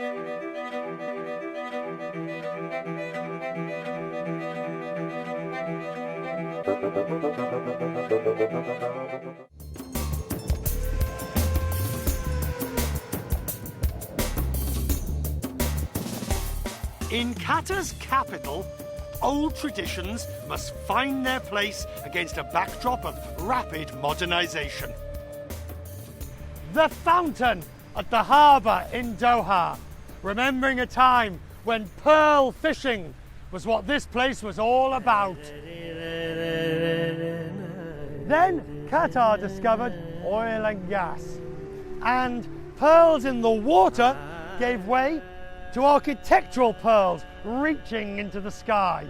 In Qatar's capital, old traditions must find their place against a backdrop of rapid modernization. The fountain at the harbour in Doha, remembering a time when pearl fishing was what this place was all about. Then Qatar discovered oil and gas, and pearls in the water gave way to architectural pearls reaching into the sky.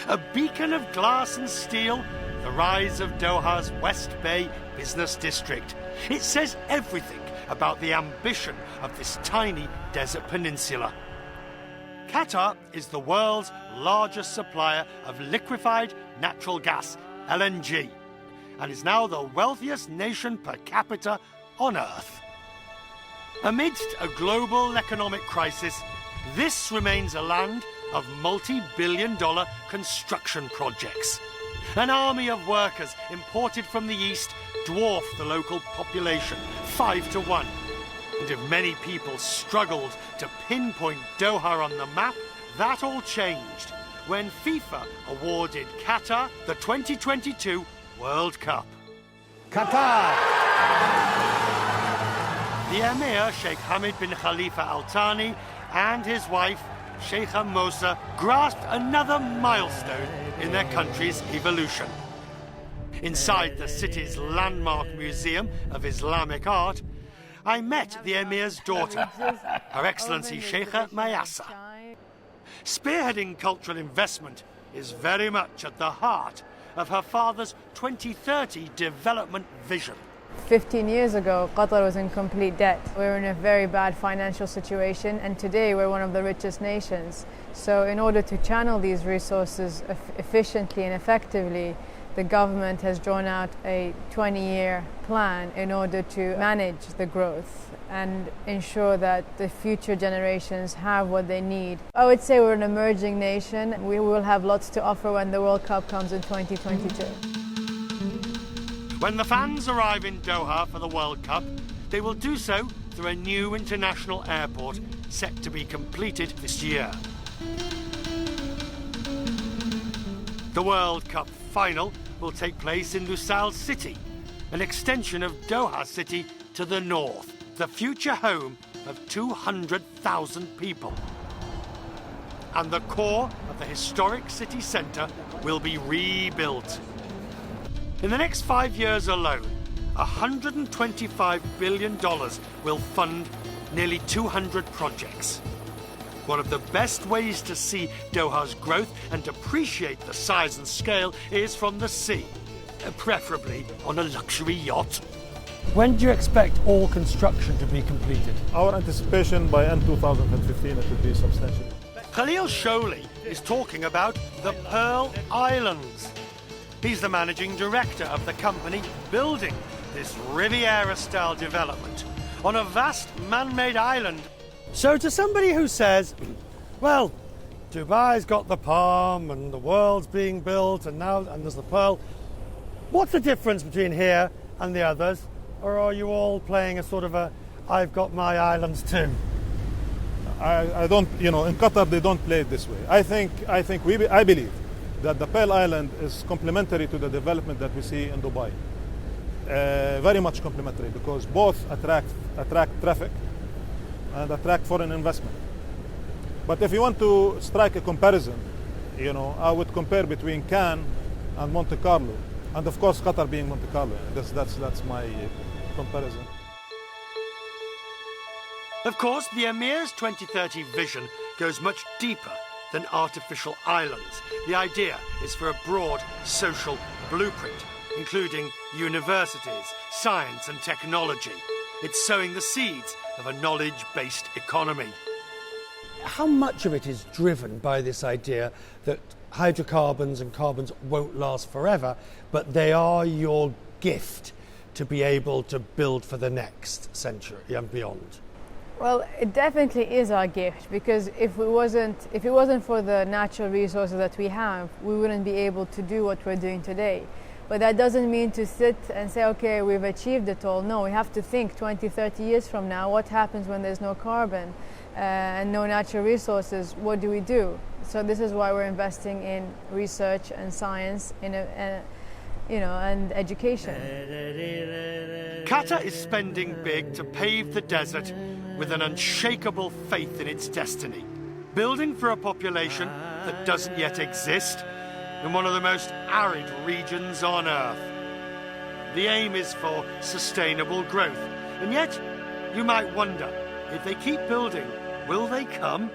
A beacon of glass and steel, the rise of Doha's West Bay business district. It says everything about the ambition of this tiny desert peninsula. Qatar is the world's largest supplier of liquefied natural gas, LNG, and is now the wealthiest nation per capita on Earth. Amidst a global economic crisis, this remains a land of multi-billion-dollar construction projects. An army of workers imported from the east dwarf the local population 5 to 1. And if many people struggled to pinpoint Doha on the map, that all changed when FIFA awarded Qatar the 2022 World Cup. Qatar! The Emir, Sheikh Hamad bin Khalifa Al Thani, and his wife, Sheikha Mosa, grasped another milestone in their country's evolution. Inside the city's landmark Museum of Islamic Art, I met the Emir's daughter, Her Excellency Sheikha Mayasa. Spearheading cultural investment is very much at the heart of her father's 2030 development vision. 15 years ago, Qatar was in complete debt. We were in a very bad financial situation, and today we're one of the richest nations. So in order to channel these resources efficiently and effectively, the government has drawn out a 20-year plan in order to manage the growth and ensure that the future generations have what they need. I would say we're an emerging nation. We will have lots to offer when the World Cup comes in 2022. When the fans arrive in Doha for the World Cup, they will do so through a new international airport set to be completed this year. The World Cup final will take place in Lusail City, an extension of Doha City to the north, the future home of 200,000 people. And the core of the historic city centre will be rebuilt. In the next 5 years alone, $125 billion will fund nearly 200 projects. One of the best ways to see Doha's growth and appreciate the size and scale is from the sea, preferably on a luxury yacht. When do you expect all construction to be completed? Our anticipation by end 2015 it will be substantial. Khalil Sholi is talking about the Pearl Islands. He's the managing director of the company building this Riviera-style development on a vast man-made island. So to somebody who says, well, Dubai's got the palm and the world's being built and there's the Pearl, what's the difference between here and the others? Or are you all playing a sort of a, I've got my islands too? I don't, in Qatar they don't play it this way. I believe that the Pearl Island is complementary to the development that we see in Dubai. Very much complementary because both attract traffic and attract foreign investment. But if you want to strike a comparison, I would compare between Cannes and Monte Carlo, and of course Qatar being Monte Carlo. That's my comparison. Of course, the Emir's 2030 vision goes much deeper than artificial islands. The idea is for a broad social blueprint, including universities, science and technology. It's sowing the seeds of a knowledge-based economy. How much of it is driven by this idea that hydrocarbons and carbons won't last forever, but they are your gift to be able to build for the next century and beyond? Well, it definitely is our gift, because if it wasn't for the natural resources that we have, we wouldn't be able to do what we're doing today. But that doesn't mean to sit and say, okay, we've achieved it all. No, we have to think 20, 30 years from now, what happens when there's no carbon and no natural resources? What do we do? So this is why we're investing in research and science, and education. Qatar is spending big to pave the desert with an unshakable faith in its destiny, building for a population that doesn't yet exist in one of the most arid regions on Earth. The aim is for sustainable growth, and yet you might wonder, if they keep building, will they come?